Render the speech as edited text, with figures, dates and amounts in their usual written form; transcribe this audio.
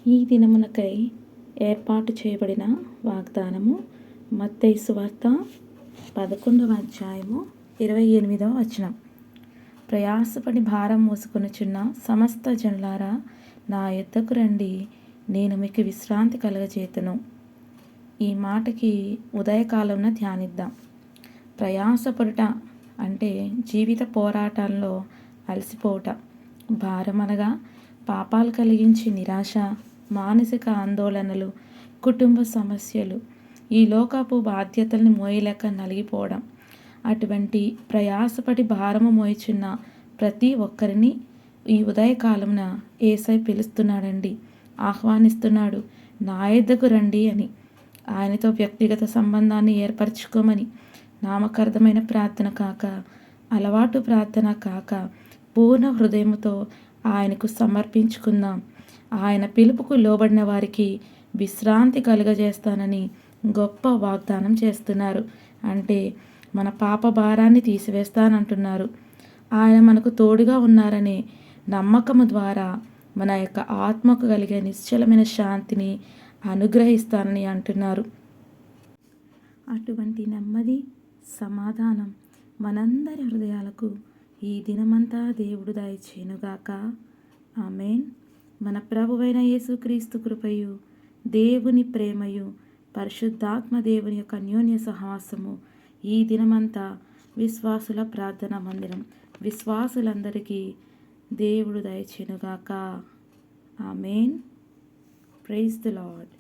ఈ దినమునకై ఏర్పాటు చేయబడిన వాగ్దానము మత్తయి సువార్త 11వ అధ్యాయము 28వ వచనం. ప్రయాసపడి భారం మోసుకొనుచున్న సమస్త జనులారా నా యొద్దకు రండి, నేను మీకు విశ్రాంతి కలుగజేతును. ఈ మాటకి ఉదయకాలంలో ధ్యానిద్దాం. ప్రయాసపడుట అంటే జీవిత పోరాటంలో అలసిపోవుట. భారం అనగా పాపాలు కలిగించి నిరాశ, మానసిక ఆందోళనలు, కుటుంబ సమస్యలు, ఈ లోకపు బాధ్యతల్ని మోయలేక నలిగిపోవడం. అటువంటి ప్రయాసపడి భారము మోయిచున్న ప్రతి ఒక్కరిని ఈ ఉదయకాలమున యేసయ్య పిలుస్తున్నాడండి, ఆహ్వానిస్తున్నాడు. నా యొద్దకు రండి అని, ఆయనతో వ్యక్తిగత సంబంధాన్ని ఏర్పరచుకోమని. నామకార్థమైన ప్రార్థన కాక, అలవాటు ప్రార్థన కాక, పూర్ణ హృదయముతో ఆయనకు సమర్పించుకుందాం. ఆయన పిలుపుకు లోబడిన వారికి విశ్రాంతి కలుగజేస్తానని గొప్ప వాగ్దానం చేస్తున్నారు. అంటే మన పాప భారాన్ని తీసివేస్తానంటున్నారు. ఆయన మనకు తోడుగా ఉన్నారనే నమ్మకము ద్వారా మన యొక్క ఆత్మకు కలిగే నిశ్చలమైన శాంతిని అనుగ్రహిస్తానని అంటున్నారు. అటువంటి నెమ్మది, సమాధానం మనందరి హృదయాలకు ఈ దినమంతా దేవుడు దయచేయునుగాక. ఆమేన్. మన ప్రభువైన యేసుక్రీస్తు కృపయు, దేవుని ప్రేమయు, పరిశుద్ధాత్మ దేవుని యొక్క అన్యోన్య సహవాసము ఈ దినమంతా విశ్వాసుల ప్రార్థనా మందిరం విశ్వాసులందరికీ దేవుడు దయచేయునుగాక. ఆమేన్. Praise the lord.